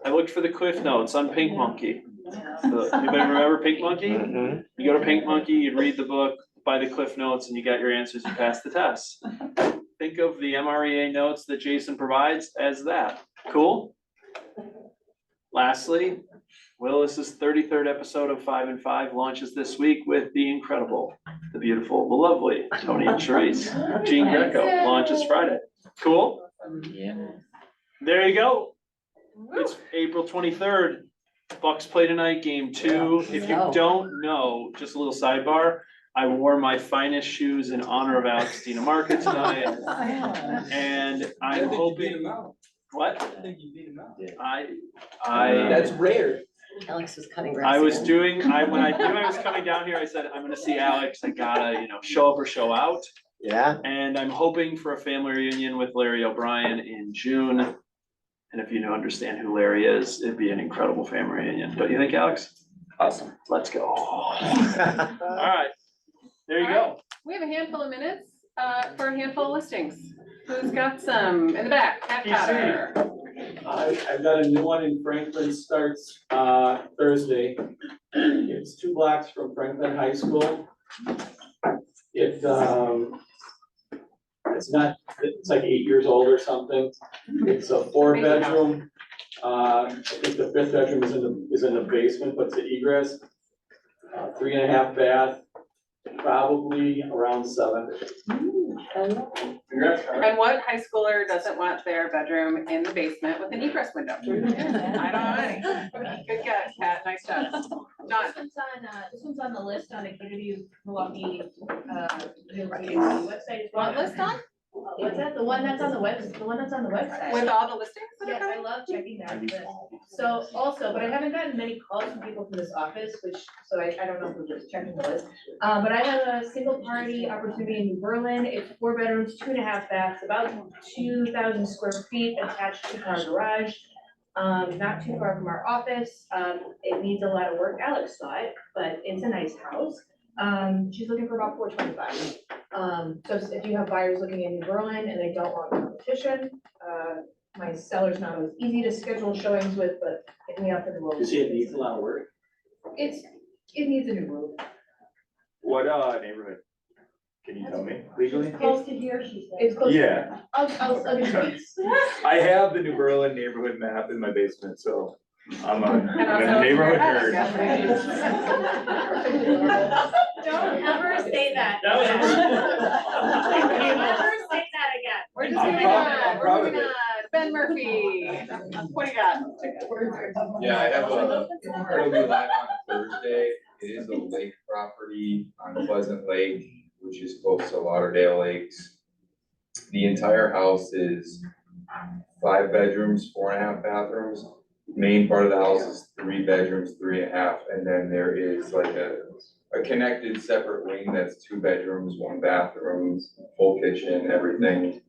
I looked for the Cliff Notes on Pink Monkey. Anybody remember Pink Monkey? You go to Pink Monkey, you read the book, buy the Cliff Notes, and you got your answers, you pass the test. Think of the MREA notes that Jason provides as that. Cool? Lastly, Willis's 33rd episode of 5 and 5 launches this week with the incredible, the beautiful, the lovely Tony and Charisse. Jean Greco launches Friday. Cool? Yeah. There you go. It's April 23rd. Bucks play tonight, game 2. If you don't know, just a little sidebar, I wore my finest shoes in honor of Alex Dina Market tonight. And I'm hoping. What? I think you beat him out. That's rare. Alex was cutting grass. I was again. when I knew I was coming down here, I said, I'm gonna see Alex, I gotta, show up or show out. Yeah. And I'm hoping for a family reunion with Larry O'Brien in June. And if you understand who Larry is, it'd be an incredible family reunion. Don't you think, Alex? Awesome. Let's go. All right, there you go. We have a handful of minutes for a handful of listings. Who's got some in the back? Pat Cotter. I've got a new one in Franklin, starts Thursday. It's 2 blocks from Franklin High School. It's like 8 years old or something. It's a 4-bedroom. I think the 5th bedroom is in the basement, but it's an egress. 3.5 bath, probably around 7. Congrats, Tyler. And what high schooler doesn't want their bedroom in the basement with an egress window? I don't know. Good guess, Pat. Nice job. John. This one's on the list on the Community Milwaukee, website. What list on? What's that? The one that's on the website. With all the listings? Yes, I love checking that list. So also, but I haven't gotten many calls from people from this office, so I don't know if we're just checking the list. But I have a single party opportunity in New Berlin. It's 4 bedrooms, 2.5 baths, about 2,000 square feet, attached 2-car garage. Not too far from our office. It needs a lot of work. Alex saw it, but it's a nice house. She's looking for about 425. So if you have buyers looking in New Berlin and they don't want competition, my seller's not always easy to schedule showings with, but hit me up in the world. You see it needs a lot of work. It needs a new roof. What neighborhood? Can you tell me legally? Close to here, she said. It's close. Yeah. I'll get you. I have the New Berlin neighborhood map in my basement, so I'm a neighborhood nerd. Don't ever say that. That was a Don't ever say that again. We're just I'm moving proud- I'm on. proud We're of moving it. on. Ben Murphy. What do you got? Yeah, I have a early line on Thursday. It is a lake property on Pleasant Lake, which is close to Lauderdale Lakes. The entire house is 5 bedrooms, 4.5 bathrooms. Main part of the house is 3 bedrooms, 3.5, and then there is like a connected separate wing that's 2 bedrooms, 1 bathroom, full kitchen, everything.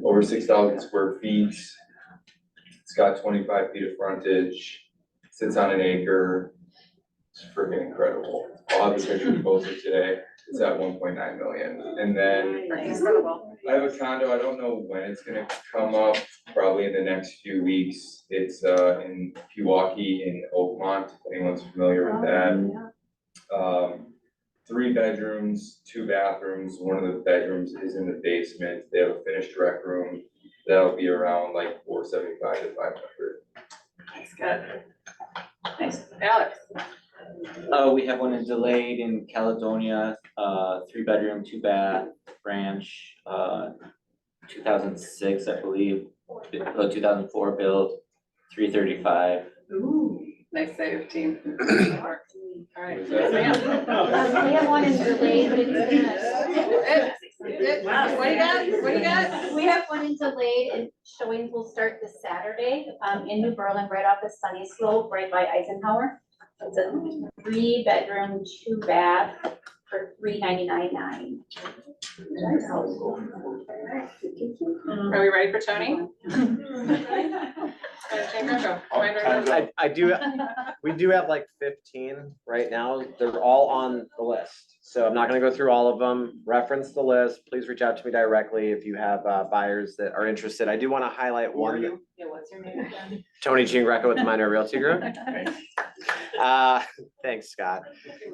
Over 6,000 square feet. It's got 25 feet of frontage, sits on an acre. It's freaking incredible. I'll have the picture posted today. It's at 1.9 million. And then Incredible. I have a condo. I don't know when it's gonna come up, probably in the next few weeks. It's in Pewaukee in Oakmont, if anyone's familiar with that. 3 bedrooms, 2 bathrooms. One of the bedrooms is in the basement. They have a finished rec room. That'll be around like 475 to 500. Nice, good. Nice. Alex. We have one in Delayed in Caledonia, 3 bedroom, 2 bath, ranch, 2006, I believe, 2004 build, 335. Ooh, nice save, team. All right. Is that- We have one in Delayed, but What do you got? What do you got? We have one in Delayed, and showings will start this Saturday, in New Berlin, right off the Sunny Slope, right by Eisenhower. It's a 3-bedroom, 2-bath for $399,900. Are we ready for Tony? Jane Greco, Commander Norville. I do, we do have like 15 right now. They're all on the list. So I'm not gonna go through all of them. Reference the list. Please reach out to me directly if you have buyers that are interested. I do want to highlight one. Yeah, what's your name again? Tony Jean Greco with the Minor Realty Group. Thanks, Scott.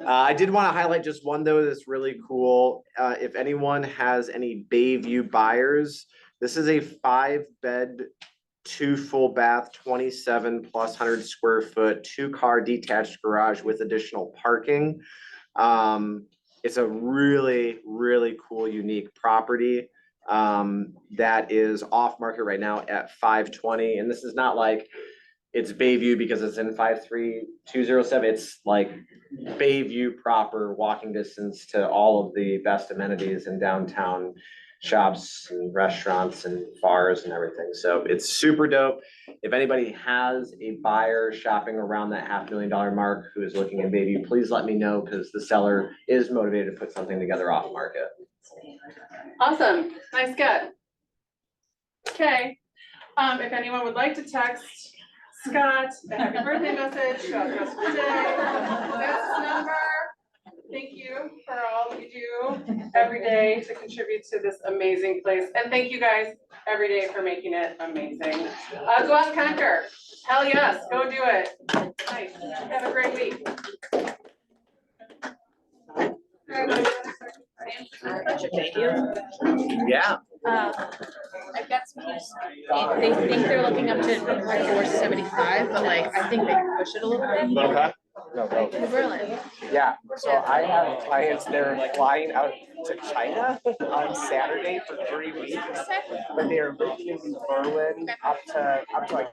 I did want to highlight just one though that's really cool. If anyone has any Bayview buyers, this is a 5-bed, 2 full bath, 27 plus 100 square foot, 2-car detached garage with additional parking. It's a really, really cool, unique property that is off market right now at 520. And this is not like it's Bayview because it's in 53207. It's like Bayview proper, walking distance to all of the best amenities in downtown, shops and restaurants and bars and everything. So it's super dope. If anybody has a buyer shopping around that $500,000 mark who is looking in Bayview, please let me know because the seller is motivated to put something together off market. Awesome, nice get. Okay, if anyone would like to text Scott a happy birthday message, Scott the rest of the day, that's his number. Thank you for all you do every day to contribute to this amazing place. And thank you guys every day for making it amazing. Go out and conquer. Hell yes, go do it. Nice, have a great week. Thank you. Yeah. I've got some keys. They think they're looking up to 475, but like, I think they can push it a little bit. Okay. No, go. Berlin. Yeah, so I have clients, they're flying out to China on Saturday for 3 weeks. But they are originally in Berlin up to like